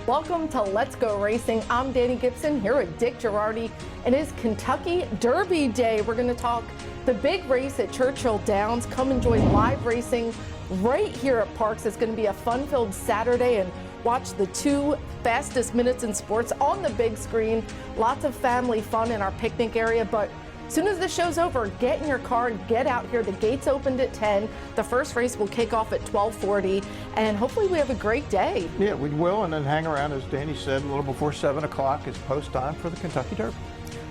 Welcome to Let's Go Racing. I'm Dani Gibson here with Dick Jerardi, and it's Kentucky Derby Day. We're going to talk the big race at Churchill Downs. Come enjoy live racing right here at Parx. It's going to be a fun-filled Saturday, and watch the two fastest minutes in sports on the big screen. Lots of family fun in our picnic area, but as soon as the show's over, get in your car and get out here. The gates opened at 10. The first race will kick off at 12:40, and hopefully we have a great day. Yeah, we will, and then hang around, as Dani said, a little before 7 o'clock is post time for the Kentucky Derby.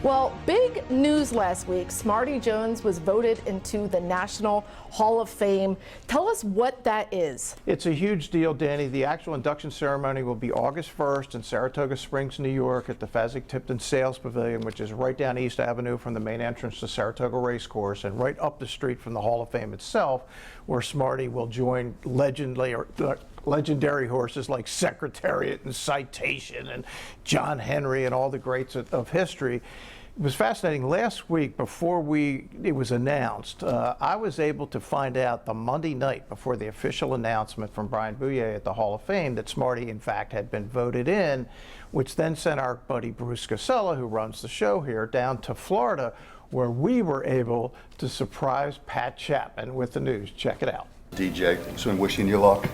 Well, big news last week. Smarty Jones was voted into the National Hall of Fame. Tell us what that is. It's a huge deal, Dani. The actual induction ceremony will be August 1st in Saratoga Springs, New York at the Fazig-Tipton Sales Pavilion, which is right down East Avenue from the main entrance to Saratoga Racecourse and right up the street from the Hall of Fame itself, where Smarty will join legendary horses like Secretariat and Citation and John Henry and all the greats of history. It was fascinating. Last week, before it was announced, I was able to find out the Monday night before the official announcement from Brian Bouye at the Hall of Fame that Smarty, in fact, had been voted in, which then sent our buddy Bruce Casella, who runs the show here, down to Florida, where we were able to surprise Pat Chapman with the news. Check it out. DJ, so I'm wishing you luck.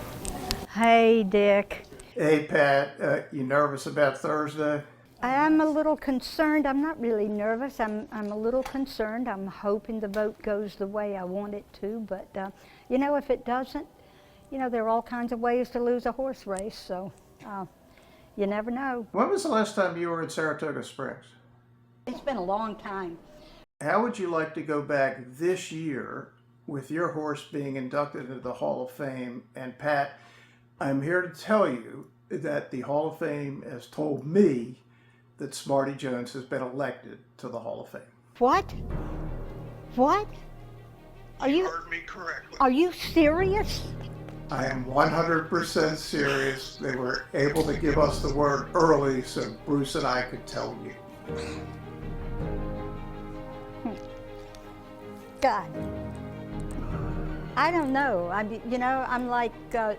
Hey, Dick. Hey, Pat, you nervous about Thursday? I'm a little concerned. I'm not really nervous. I'm a little concerned. I'm hoping the vote goes the way I want it to, but you know, if it doesn't, you know, there are all kinds of ways to lose a horse race, so you never know. When was the last time you were in Saratoga Springs? It's been a long time. How would you like to go back this year with your horse being inducted into the Hall of Fame? And Pat, I'm here to tell you that the Hall of Fame has told me that Smarty Jones has been elected to the Hall of Fame. What? What? You heard me correctly. Are you serious? I am 100% serious. They were able to give us the word early so Bruce and I could tell you. God. I don't know. I'm like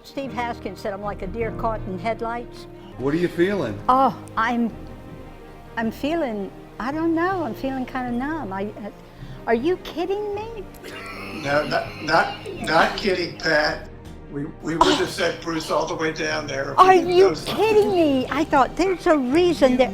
Steve Haskins said, I'm like a deer caught in headlights. What are you feeling? Oh, I'm feeling, I don't know, I'm feeling kind of numb. Are you kidding me? No, not kidding, Pat. We would have sent Bruce all the way down there. Are you kidding me? I thought there's a reason that,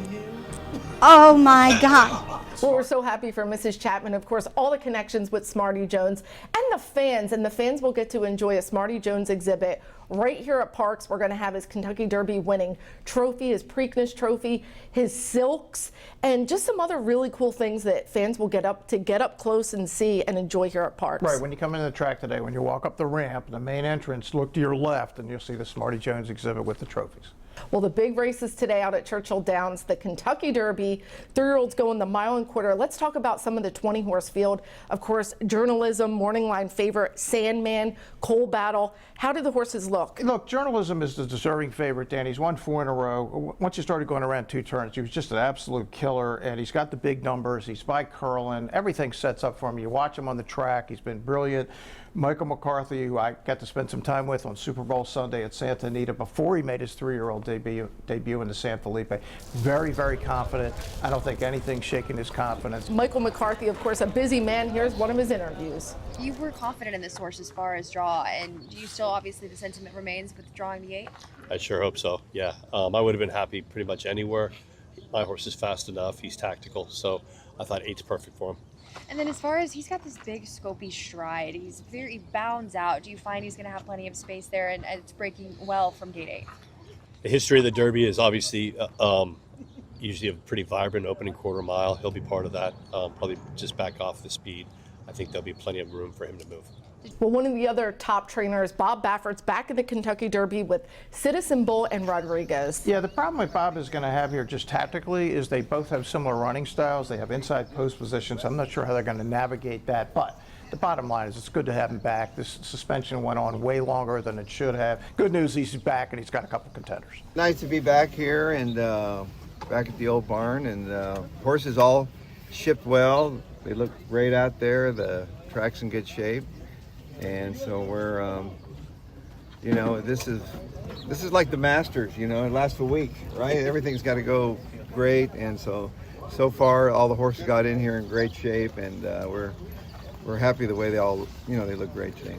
oh my God. Well, we're so happy for Mrs. Chapman. Of course, all the connections with Smarty Jones and the fans will get to enjoy a Smarty Jones exhibit right here at Parx. We're going to have his Kentucky Derby winning trophy, his Preakness trophy, his silks, and just some other really cool things that fans will get up close and see and enjoy here at Parx. Right, when you come into the track today, when you walk up the ramp, the main entrance, look to your left and you'll see the Smarty Jones exhibit with the trophies. Well, the big races today out at Churchill Downs, the Kentucky Derby, 3-year-olds going the mile and quarter. Let's talk about some of the 20-horse field. Of course, Journalism, Morning Line favorite, Sandman, Coal Battle. How do the horses look? Look, Journalism is the deserving favorite, Dan. He's won 4 in a row. Once you started going around 2 turns, he was just an absolute killer, and he's got the big numbers. He's by Curlin. Everything sets up for him. You watch him on the track. He's been brilliant. Michael McCarthy, who I got to spend some time with on Super Bowl Sunday at Santa Anita before he made his 3-year-old debut in the San Felipe. Very, very confident. I don't think anything's shaking his confidence. Michael McCarthy, of course, a busy man. Here's one of his interviews. You were confident in this horse as far as draw, and you still, obviously, the sentiment remains with drawing the 8? I sure hope so, yeah. I would have been happy pretty much anywhere. My horse is fast enough. He's tactical, so I thought 8's perfect for him. And then as far as, he's got this big scopy stride. He bounds out. Do you find he's going to have plenty of space there, and it's breaking well from gate 8? The history of the Derby is obviously usually a pretty vibrant opening quarter mile. He'll be part of that, probably just back off the speed. I think there'll be plenty of room for him to move. Well, one of the other top trainers, Bob Baffert's back in the Kentucky Derby with Citizen Bull and Rodriguez. Yeah, the problem with Bob is going to have here just tactically is they both have similar running styles. They have inside post positions. I'm not sure how they're going to navigate that, but the bottom line is it's good to have him back. This suspension went on way longer than it should have. Good news, he's back and he's got a couple contenders. Nice to be back here and back at the old barn, and horses all shipped well. They look great out there. The track's in good shape. And so we're You know, this is like the Masters. You know, it lasts a week, right? Everything's got to go great, and so far all the horses got in here in great shape, and we're happy the way they all, you know, they look great today.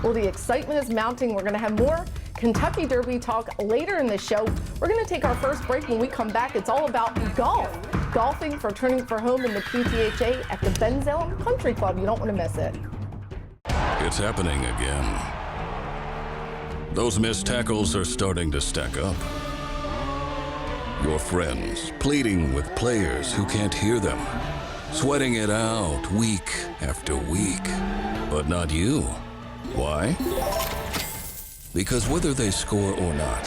Well, the excitement is mounting. We're going to have more Kentucky Derby talk later in the show. We're going to take our first break. When we come back, it's all about golf. Golfing for Turning for Home in the PTHA at the Ben Salem Country Club. You don't want to miss it. It's happening again. Those missed tackles are starting to stack up. Your friends pleading with players who can't hear them. Sweating it out week after week. But not you. Why? Because whether they score or not,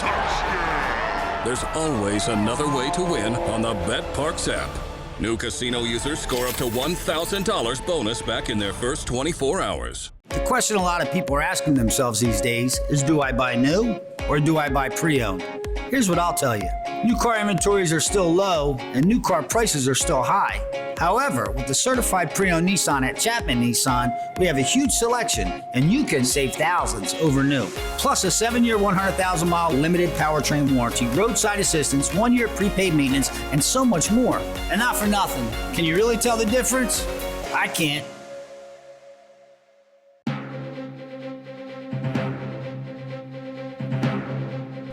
there's always another way to win on the Parx app. New casino users score up to $1,000 bonus back in their first 24 hours. The question a lot of people are asking themselves these days is, do I buy new or do I buy pre-owned? Here's what I'll tell you. New car inventories are still low and new car prices are still high. However, with the certified pre-owned Nissan at Chapman Nissan, we have a huge selection and you can save thousands over new. Plus a 7-year, 100,000-mile limited powertrain warranty, roadside assistance, 1-year prepaid maintenance, and so much more. And not for nothing. Can you really tell the difference? I can't.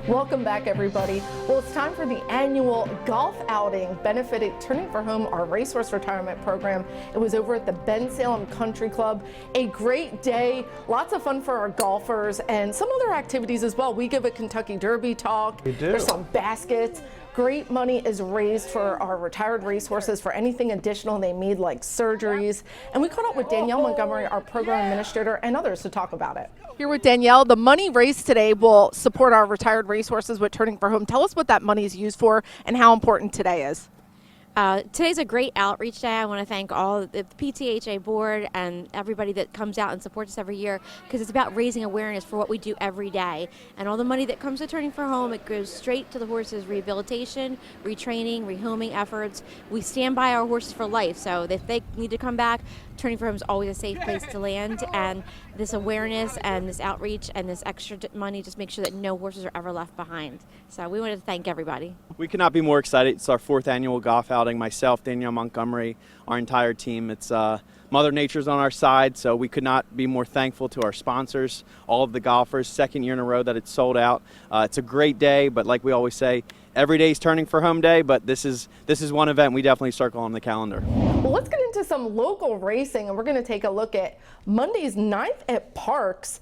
Welcome back, everybody. Well, it's time for the annual golf outing benefiting Turning for Home, our racehorse retirement program. It was over at the Ben Salem Country Club. A great day, lots of fun for our golfers, and some other activities as well. We give a Kentucky Derby talk. We do. There's some baskets. Great money is raised for our retired racehorses for anything additional they need, like surgeries. And we caught up with Danielle Montgomery, our program administrator, and others to talk about it. Here with Danielle. The money raised today will support our retired racehorses with Turning for Home. Tell us what that money is used for and how important today is. Today's a great outreach day. I want to thank all the PTHA board and everybody that comes out and supports us every year, because it's about raising awareness for what we do every day. And all the money that comes to Turning for Home, it goes straight to the horses' rehabilitation, retraining, rehoming efforts. We stand by our horses for life, so if they need to come back, Turning for Home is always a safe place to land. And this awareness and this outreach and this extra money just make sure that no horses are ever left behind. So we wanted to thank everybody. We could not be more excited. It's our 4th annual golf outing. Myself, Danielle Montgomery, our entire team. It's Mother Nature's on our side, so we could not be more thankful to our sponsors, all of the golfers. 2nd year in a row that it's sold out. It's a great day, but like we always say, every day is Turning for Home Day, but this is one event we definitely circle on the calendar. Well, let's get into some local racing, and we're going to take a look at Monday's 9th at Parx.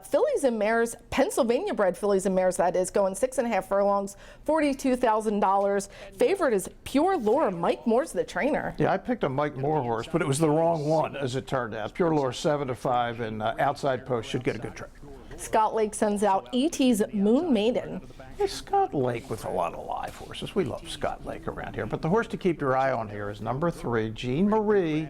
Fillies and mares, Pennsylvania bred fillies and mares, that is, going 6.5 furlongs, $42,000. Favorite is Pure Lore. Mike Moore's the trainer. Yeah, I picked a Mike Moore horse, but it was the wrong one, as it turned out. Pure Lore 7-5, and outside post should get a good track. Scott Lake sends out E.T.'s Moon Maiden. Yeah, Scott Lake with a lot of live horses. We love Scott Lake around here. But the horse to keep your eye on here is number 3, Jean Marie.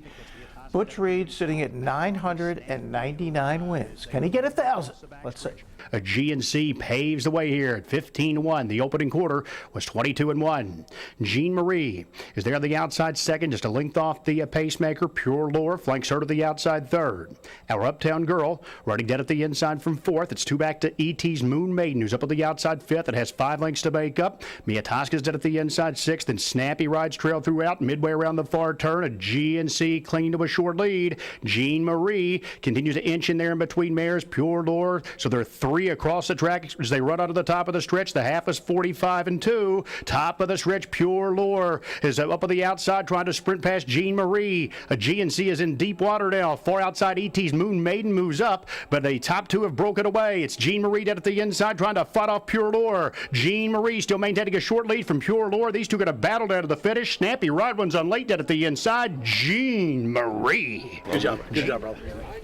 Butch Reed sitting at 999 wins. Can he get 1,000? Let's see. A GNC paves the way here at 15-1. The opening quarter was 22-1. Jean Marie is there on the outside second, just a length off the pacemaker. Pure Lore flanks her to the outside third. Our Uptown Girl running dead at the inside from fourth. It's 2 back to E.T.'s Moon Maiden, who's up on the outside fifth. It has 5 lengths to make up. Mia Tosca's dead at the inside sixth, and Snappy rides trail throughout. Midway around the far turn, a GNC clinging to a short lead. Jean Marie continues to inch in there in between mares. Pure Lore, so there are 3 across the track as they run out of the top of the stretch. The half is 45-2. Top of the stretch, Pure Lore is up on the outside trying to sprint past Jean Marie. A GNC is in deep water now. Far outside, E.T.'s Moon Maiden moves up, but the top 2 have broken away. It's Jean Marie dead at the inside trying to fight off Pure Lore. Jean Marie still maintaining a short lead from Pure Lore. These two going to battle down to the finish. Snappy ride one's on late dead at the inside. Jean Marie. Good job, brother.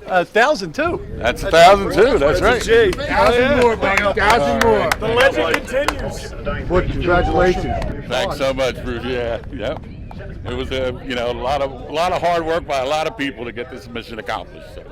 1,000 too. That's 1,000 too. That's right. 1,000 more, buddy. 1,000 more. The legend continues. Well, congratulations. Thanks so much, Bruce. Yeah. It was a lot of hard work by a lot of people to get this mission accomplished. So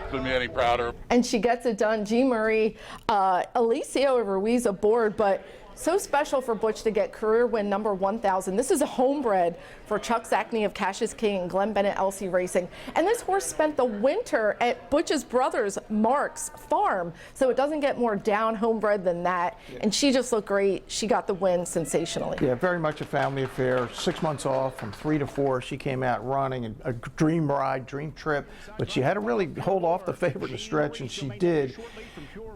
couldn't be any prouder. And she gets it done. Jean Marie, Alicia Ruiz aboard, but so special for Butch to get career win number 1,000. This is a homebred for Chuck Zackney of Cassius King and Glenn Bennett LC Racing. And this horse spent the winter at Butch's brother's Mark's farm, so it doesn't get more down homebred than that. And she just looked great. She got the win sensationally. Yeah, very much a family affair. 6 months off from 3 to 4. She came out running, and a dream ride, dream trip, but she had to really hold off the favorite to stretch, and she did.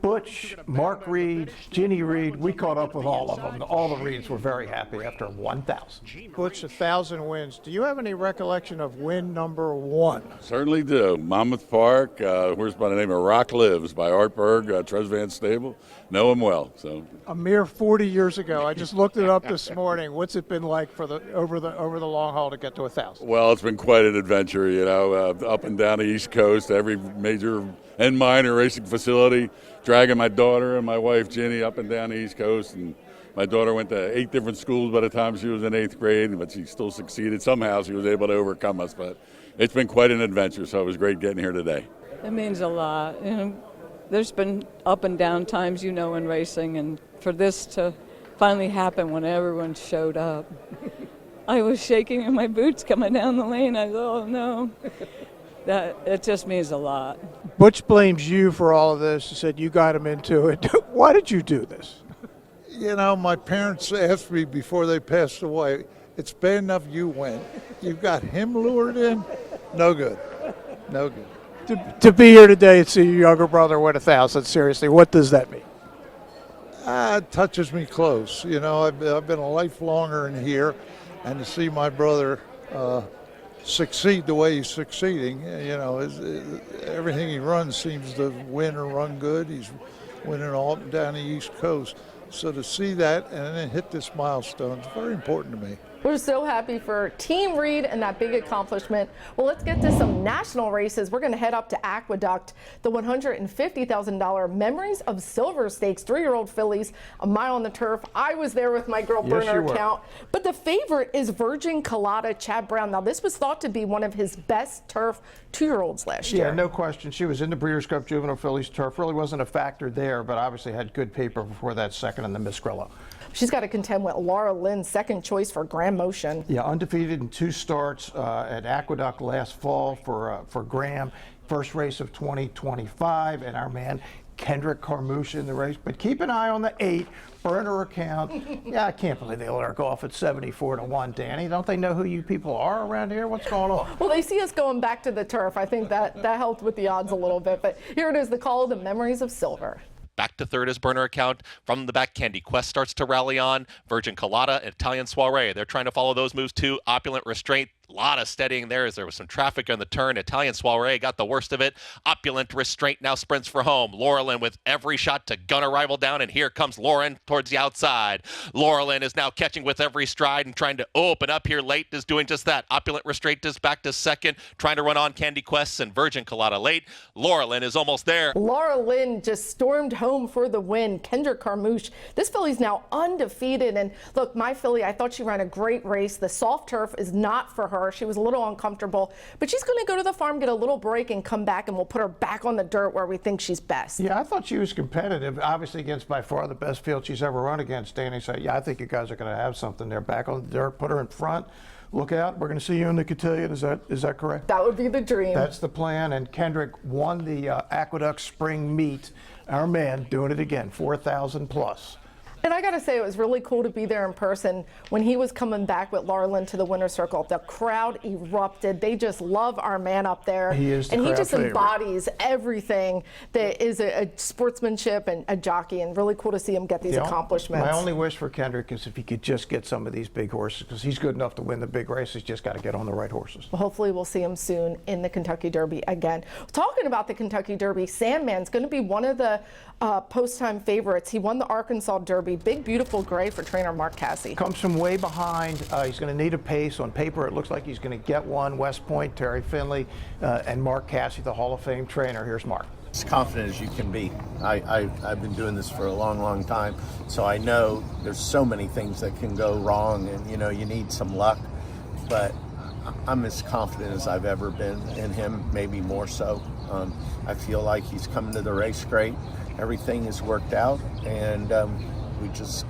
Butch, Mark Reed, Ginny Reed, we caught up with all of them. All the Reeds were very happy after 1,000. Butch, 1,000 wins. Do you have any recollection of win number 1? Certainly do. Monmouth Park, horse by the name of Rock Lives by Art Berg, Tres Van Stable. Know him well. So A mere 40 years ago. I just looked it up this morning. What's it been like for over the long haul to get to 1,000? Well, it's been quite an adventure, you know, up and down the East Coast, every major and minor racing facility, dragging my daughter and my wife, Ginny, up and down the East Coast. And my daughter went to 8 different schools by the time she was in 8th grade, but she still succeeded. Somehow she was able to overcome us, but it's been quite an adventure, so it was great getting here today. It means a lot. You know, there's been up and down times, you know, in racing, and for this to finally happen when everyone showed up. I was shaking in my boots coming down the lane. I thought, oh no. It just means a lot. Butch blames you for all of this. He said you got him into it. Why did you do this? You know, my parents asked me before they passed away, it's bad enough you win. You've got him lured in? No good. No good. To be here today and see your younger brother win 1,000, seriously, what does that mean? It touches me close. You know, I've been a lifelonger in here, and to see my brother succeed the way he's succeeding, you know, everything he runs seems to win or run good. He's winning all up and down the East Coast. So to see that and then hit this milestone is very important to me. We're so happy for Team Reed and that big accomplishment. Well, let's get to some national races. We're going to head up to Aqueduct, the $150,000 Memories of Silver Stakes, 3-year-old fillies, a mile on the turf. I was there with my girl Burner Account. But the favorite is Virgin Colada, Chad Brown. Now, this was thought to be one of his best turf 2-year-olds last year. Yeah, no question. She was in the Breeders' Cup Juvenile Fillies turf. Really wasn't a factor there, but obviously had good paper before that second in the Miss Grillo. She's got to contend with Laura Lynn, second choice for Graham Motion. Yeah, undefeated in 2 starts at Aqueduct last fall for Graham. First race of 2025, and our man Kendrick Carmouche in the race. But keep an eye on the 8, Burner Account. Yeah, I can't believe they let her go off at 74-1, Danny. Don't they know who you people are around here? What's going on? Well, they see us going back to the turf. I think that helped with the odds a little bit. But here it is, the call of the Memories of Silver. Back to third is Burner Account. From the back, Candy Quest starts to rally on. Virgin Colada, Italian Soiree. They're trying to follow those moves too. Opulent Restraint. A lot of steadying there as there was some traffic on the turn. Italian Soiree got the worst of it. Opulent Restraint now sprints for home. Laurelin with every shot to gun a rival down, and here comes Lauren towards the outside. Laurelin is now catching with every stride and trying to open up here late, is doing just that. Opulent Restraint is back to second, trying to run on Candy Quests and Virgin Colada late. Laurelin is almost there. Laura Lynn just stormed home for the win. Kendrick Carmouche, this filly's now undefeated, and look, my filly, I thought she ran a great race. The soft turf is not for her. She was a little uncomfortable, but she's going to go to the farm, get a little break, and come back, and we'll put her back on the dirt where we think she's best. Yeah, I thought she was competitive, obviously against by far the best field she's ever run against, Danny. So, yeah, I think you guys are going to have something there. Back on the dirt, put her in front. Look out, we're going to see you in the cotillion. Is that correct? That would be the dream. That's the plan, and Kendrick won the Aqueduct Spring Meet. Our man doing it again, 4,000 plus. And I got to say, it was really cool to be there in person when he was coming back with Laura Lynn to the winner's circle. The crowd erupted. They just love our man up there. He is the and he crowd just favorite. Embodies everything that is a sportsmanship and a jockey, and really cool to see him get these accomplishments. My only wish for Kendrick is if he could just get some of these big horses, because he's good enough to win the big races, just got to get on the right horses. Well, hopefully we'll see him soon in the Kentucky Derby again. Talking about the Kentucky Derby, Sandman's going to be one of the post-time favorites. He won the Arkansas Derby. Big, beautiful gray for trainer Mark Casse. Comes from way behind. He's going to need a pace. On paper, it looks like he's going to get one. West Point, Terry Finley, and Mark Casse, the Hall of Fame trainer. Here's Mark. As confident as you can be. I've been doing this for a long, long time, so I know there's so many things that can go wrong, and you need some luck, but I'm as confident as I've ever been in him, maybe more so. I feel like he's coming to the race great. Everything is worked out, and we just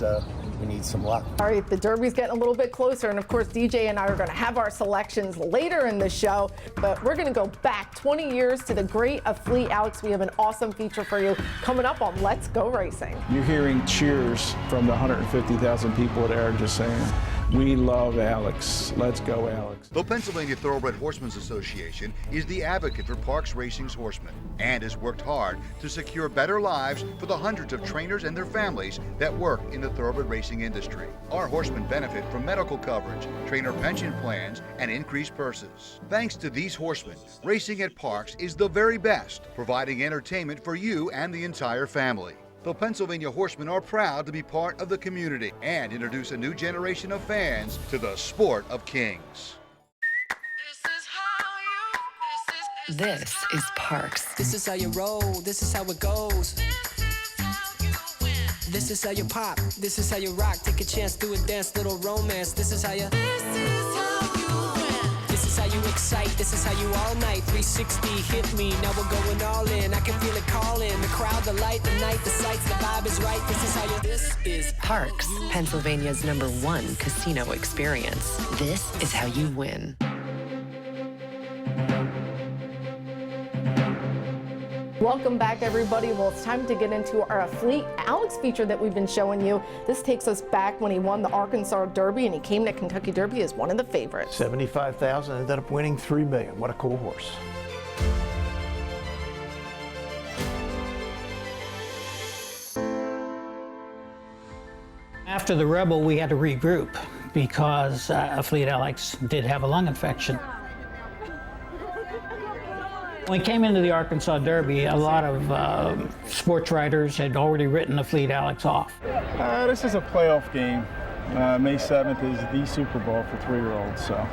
We need some luck. All right, the Derby's getting a little bit closer, and of course, DJ and I are going to have our selections later in the show, but we're going to go back 20 years to the great of Fleet Alex. We have an awesome feature for you coming up on Let's Go Racing. You're hearing cheers from the 150,000 people at Air just saying, we love Alex. Let's go, Alex. The Pennsylvania Thoroughbred Horsemen's Association is the advocate for Parx Racing's horsemen and has worked hard to secure better lives for the hundreds of trainers and their families that work in the thoroughbred racing industry. Our horsemen benefit from medical coverage, trainer pension plans, and increased purses. Thanks to these horsemen, racing at Parx is the very best, providing entertainment for you and the entire family. The Pennsylvania Horsemen are proud to be part of the community and introduce a new generation of fans to the sport of kings. This is Parx. This is how you roll, this is how it goes. This is how you pop, this is how you rock. Take a chance, do a dance, little romance. This is how you. This is how you excite, this is how you all night. 360 hit me, now we're going all in. I can feel it calling, the crowd, the light, the night, the sights, the vibe is right. This is how you. This is Parx, Pennsylvania's #1 casino experience. This is how you win. Welcome back, everybody. Well, it's time to get into our Fleet Alex feature that we've been showing you. This takes us back when he won the Arkansas Derby, and he came to Kentucky Derby as one of the favorites. 75,000, ended up winning $3 million. What a cool horse. After the Rebel, we had to regroup because Fleet Alex did have a lung infection. When we came into the Arkansas Derby, a lot of sports writers had already written the Fleet Alex off. This is a playoff game. May 7th is the Super Bowl for 3-year-olds, so.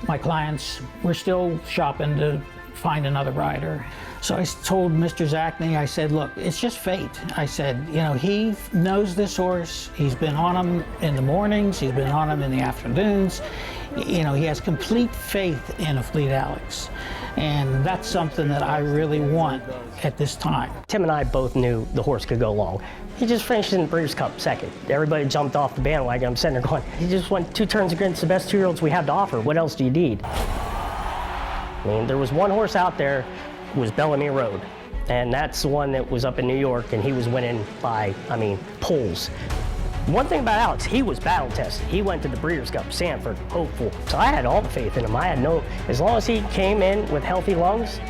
My clients were still shopping to find another rider. So I told Mr. Zachney, I said, look, it's just fate. I said, you know, he knows this horse. He's been on him in the mornings. He's been on him in the afternoons. You know, he has complete faith in a Fleet Alex. And that's something that I really want at this time. Tim and I both knew the horse could go long. He just finished in the Breeders' Cup second. Everybody jumped off the bandwagon. I'm sitting there going, he just won 2 turns against the best 2-year-olds we have to offer. What else do you need? I mean, there was one horse out there who was Bellamy Road. And that's the one that was up in New York, and he was winning by, I mean, pulls. One thing about Alex, he was battle tested. He went to the Breeders' Cup, Sanford, hopeful. So I had all the faith in him. I had no, as long as he came in with healthy lungs,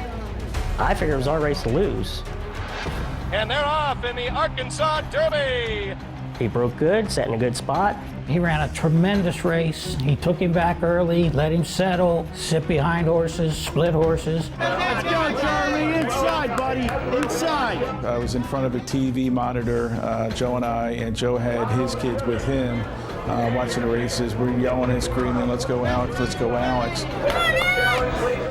I figured it was our race to lose. And they're off in the Arkansas Derby. He broke good, set in a good spot. He ran a tremendous race. He took him back early, let him settle, sit behind horses, split horses. Let's go, Charlie. Inside, buddy. Inside. I was in front of a TV monitor, Joe and I, and Joe had his kids with him watching the races. We're yelling and screaming, let's go Alex, let's go Alex.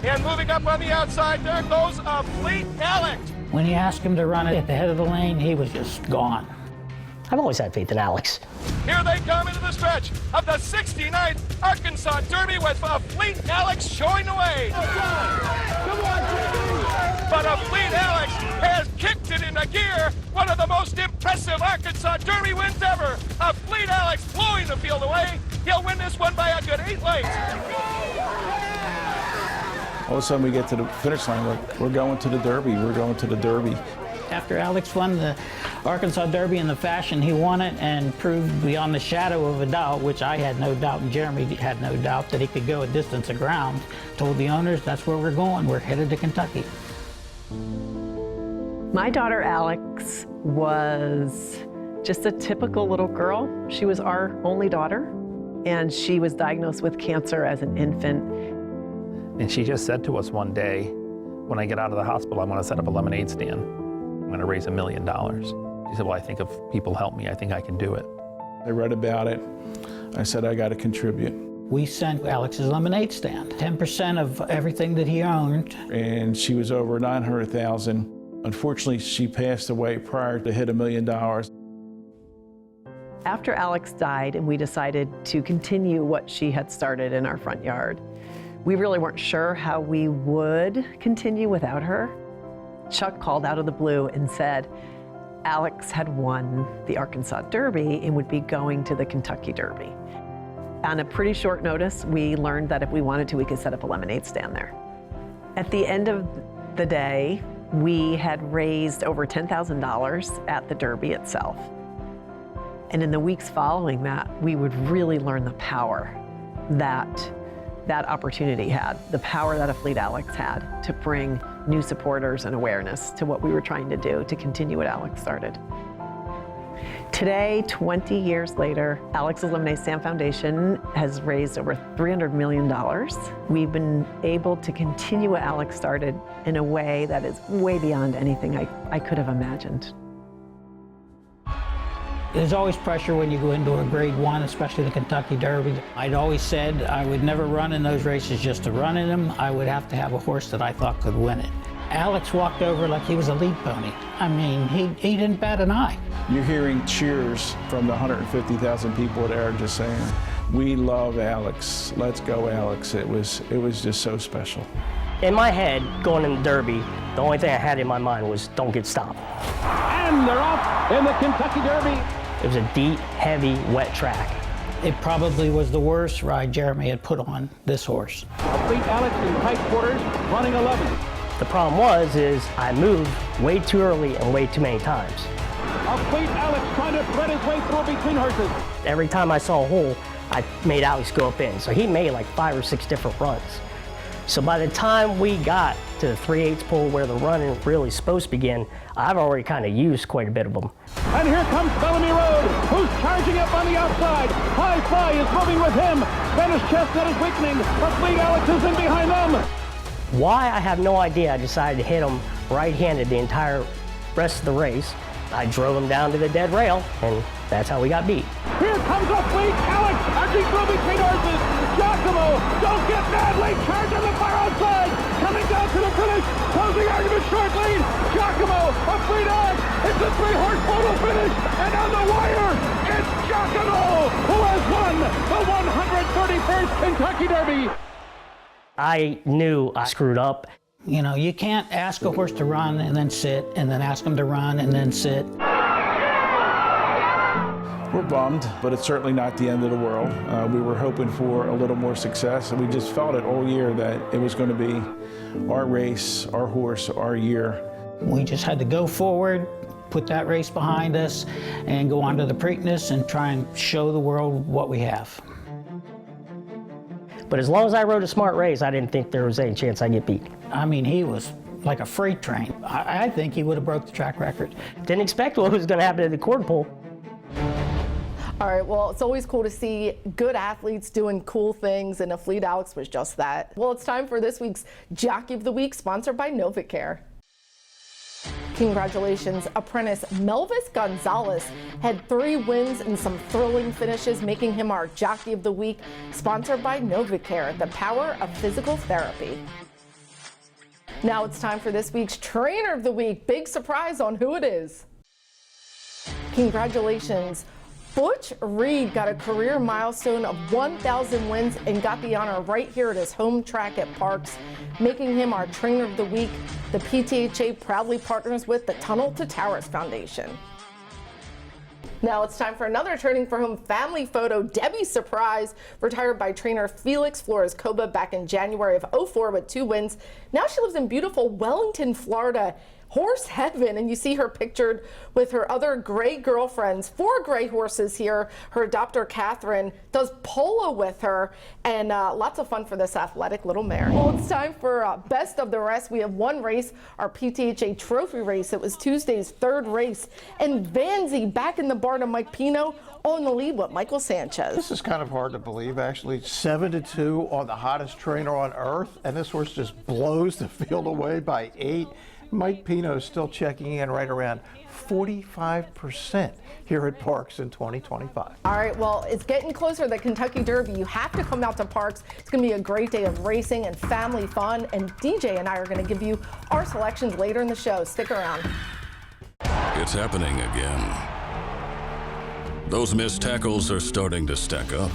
And moving up on the outside, there goes a Fleet Alex. When he asked him to run it at the head of the lane, he was just gone. I've always had faith in Alex. Here they come into the stretch of the 69th Arkansas Derby with a Fleet Alex showing the way. Come on, Jimmy. But a Fleet Alex has kicked it into gear. One of the most impressive Arkansas Derby wins ever. A Fleet Alex blowing the field away. He'll win this one by a good 8 lengths. All of a sudden we get to the finish line, we're going to the Derby, we're going to the Derby. After Alex won the Arkansas Derby in the fashion he won it and proved beyond the shadow of a doubt, which I had no doubt and Jeremy had no doubt that he could go a distance of ground, told the owners that's where we're going, we're headed to Kentucky. My daughter Alex was just a typical little girl. She was our only daughter, and she was diagnosed with cancer as an infant. And she just said to us one day, when I get out of the hospital, I want to set up a lemonade stand. I'm going to raise $1 million. She said, well, I think if people help me, I think I can do it. I read about it. I said, I got to contribute. We sent Alex's lemonade stand, 10% of everything that he owned. And she was over $900,000. Unfortunately, she passed away prior to hit $1 million. After Alex died and we decided to continue what she had started in our front yard, we really weren't sure how we would continue without her. Chuck called out of the blue and said, Alex had won the Arkansas Derby and would be going to the Kentucky Derby. On a pretty short notice, we learned that if we wanted to, we could set up a lemonade stand there. At the end of the day, we had raised over $10,000 at the Derby itself. And in the weeks following that, we would really learn the power that that opportunity had, the power that Athlete Alex had to bring new supporters and awareness to what we were trying to do to continue what Alex started. Today, 20 years later, Alex's Lemonade Stand Foundation has raised over $300 million. We've been able to continue what Alex started in a way that is way beyond anything I could have imagined. There's always pressure when you go into a Grade 1, especially the Kentucky Derby. I'd always said I would never run in those races just to run in them. I would have to have a horse that I thought could win it. Alex walked over like he was a lead pony. I mean, he didn't bat an eye. You're hearing cheers from the 150,000 people there just saying, "We love Alex. Let's go, Alex." It was just so special. In my head, going in the Derby, the only thing I had in my mind was don't get stopped. And they're off in the Kentucky Derby. It was a deep, heavy, wet track. It probably was the worst ride Jeremy had put on this horse. Athlete Alex in tight quarters, running 11. The problem was I moved way too early and way too many times. Athlete Alex trying to thread his way through between horses. Every time I saw a hole, I made Alex go up in. So he made like 5 or 6 different runs. So by the time we got to the 3/8 pole where the running really supposed to begin, I've already kind of used quite a bit of them. And here comes Bellamy Road, who's charging up on the outside. High Fly is moving with him. Spanish Chestnut is weakening. Athlete Alex is in behind them. Why, I have no idea. I decided to hit him right-handed the entire rest of the race. I drove him down to the dead rail, and that's how we got beat. Here comes Athlete Alex as he through between horses. Giacomo, don't get mad, late charge on the far outside. Coming down to the finish, closing argument short lead. Giacomo, Athlete Alex, it's a 3-horse photo finish, and on the wire, it's Giacomo who has won the 131st Kentucky Derby. I knew I screwed up. You know, you can't ask a horse to run and then sit, and then ask him to run and then sit. We're bummed, but it's certainly not the end of the world. We were hoping for a little more success, and we just felt it all year that it was going to be our race, our horse, our year. We just had to go forward, put that race behind us, and go on to the Preakness and try and show the world what we have. But as long as I rode a smart race, I didn't think there was any chance I'd get beat. I mean, he was like a freight train. I think he would have broke the track record. Didn't expect what was going to happen at the quarter pole. All right, well, it's always cool to see good athletes doing cool things, and Athlete Alex was just that. Well, it's time for this week's Jockey of the Week, sponsored by NovaCare. Congratulations, apprentice Melvis Gonzalez had 3 wins and some thrilling finishes, making him our Jockey of the Week, sponsored by NovaCare, the power of physical therapy. Now it's time for this week's Trainer of the Week. Big surprise on who it is. Congratulations. Butch Reed got a career milestone of 1,000 wins and got the honor right here at his home track at Parx, making him our Trainer of the Week. The PTHA proudly partners with the Tunnel to Towers Foundation. Now it's time for another Training for Home family photo. Debbie Surprise retired by trainer Felix Flores-Coba back in January of '04 with 2 wins. Now she lives in beautiful Wellington, Florida. Horse heaven, and you see her pictured with her other gray girlfriends, 4 gray horses here. Her adopter Catherine does polo with her, and lots of fun for this athletic little mare. Well, it's time for best of the rest. We have one race, our PTHA trophy race. It was Tuesday's 3rd race, and Vanzi back in the barn of Mike Pino on the lead with Michael Sanchez. This is kind of hard to believe, actually. 7-2 on the hottest trainer on earth, and this horse just blows the field away by 8. Mike Pino is still checking in right around 45% here at Parx in 2025. All right, well, it's getting closer to the Kentucky Derby. You have to come out to Parx. It's going to be a great day of racing and family fun, and DJ and I are going to give you our selections later in the show. Stick around. It's happening again. Those missed tackles are starting to stack up.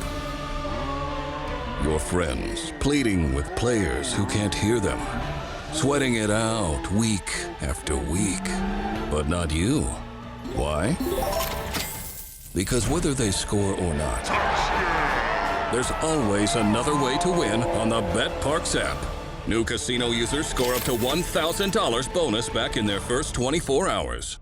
Your friends pleading with players who can't hear them. Sweating it out week after week. But not you. Why? Because whether they score or not, there's always another way to win on the Parx app. New casino users score up to $1,000 bonus back in their first 24 hours.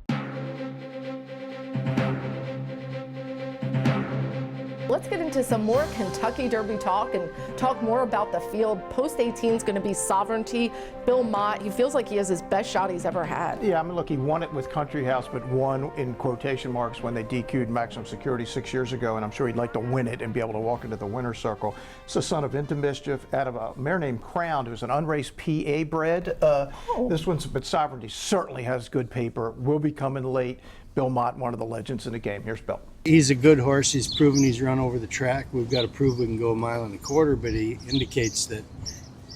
Let's get into some more Kentucky Derby talk and talk more about the field. Post 18 is going to be Sovereignty. Bill Mott, he feels like he has his best shot he's ever had. Yeah, I mean, look, he won it with Country House, but won in quotation marks when they DQ'd Maximum Security 6 years ago, and I'm sure he'd like to win it and be able to walk into the winner's circle. It's the son of Into Mischief out of a mare named Crown, who's an unraced PA bred. This one's, but Sovereignty certainly has good paper, will be coming late. Bill Mott, one of the legends in the game. Here's Bill. He's a good horse. He's proven he's run over the track. We've got to prove we can go 1.25 miles, but he indicates that,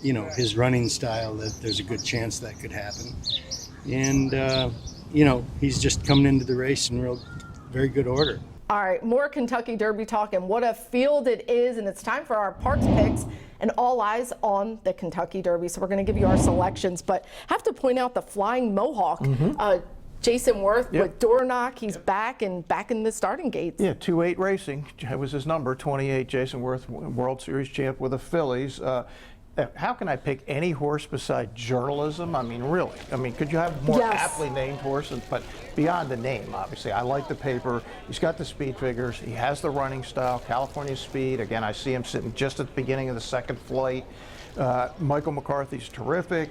you know, his running style, that there's a good chance that could happen. And, you know, he's just coming into the race in very good order. All right, more Kentucky Derby talk, and what a field it is, and it's time for our Parx picks and all eyes on the Kentucky Derby. So we're going to give you our selections, but have to point out the Flying Mohawk. Jason Worth with Dornock, he's back in the starting gates. Yeah, 2-8 Racing, that was his number, 28. Jason Worth, World Series champ with the Phillies. How can I pick any horse beside Journalism? I mean, really? I mean, could you have more aptly named horses? But beyond the name, obviously, I like the paper. He's got the speed figures. He has the running style, California speed. Again, I see him sitting just at the beginning of the second flight. Michael McCarthy's terrific.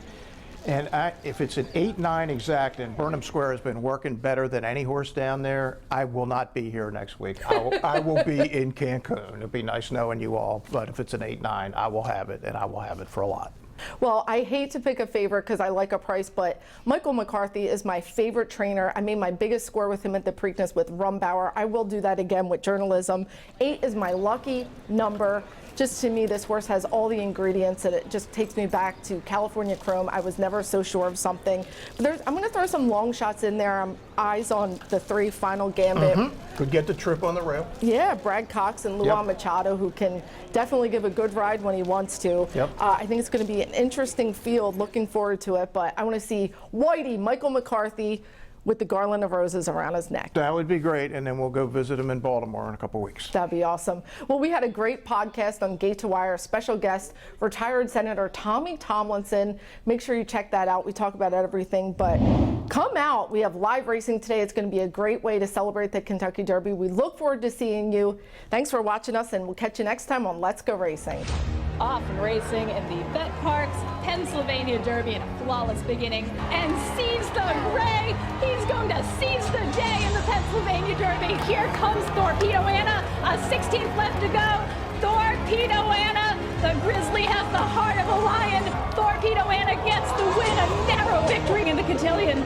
And if it's an 8-9 exact and Burnham Square has been working better than any horse down there, I will not be here next week. I will be in Cancun. It'll be nice knowing you all. But if it's an 8-9, I will have it, and I will have it for a lot. Well, I hate to pick a favorite because I like a price, but Michael McCarthy is my favorite trainer. I made my biggest score with him at the Preakness with Rumbauer. I will do that again with Journalism. 8 is my lucky number. Just to me, this horse has all the ingredients, and it just takes me back to California Chrome. I was never so sure of something. But I'm going to throw some long shots in there. Eyes on the 3 Final Gambit. Could get the trip on the rail. Yeah, Brad Cox and Luan Machado, who can definitely give a good ride when he wants to. I think it's going to be an interesting field. Looking forward to it. But I want to see Whitey, Michael McCarthy, with the garland of roses around his neck. That would be great, and then we'll go visit him in Baltimore in a couple weeks. That'd be awesome. Well, we had a great podcast on Gate to Wire. Special guest, retired Senator Tommy Tomlinson. Make sure you check that out. We talk about everything, but come out. We have live racing today. It's going to be a great way to celebrate the Kentucky Derby. We look forward to seeing you. Thanks for watching us, and we'll catch you next time on Let's Go Racing. Off and racing in the Parx Pennsylvania Derby in a flawless beginning, and seize the ray. He's going to seize the day in the Pennsylvania Derby. Here comes Torpedo Anna, a 16th left to go. Torpedo Anna, the Grizzly has the heart of a lion. Torpedo Anna gets the win, a narrow victory in the cotillion.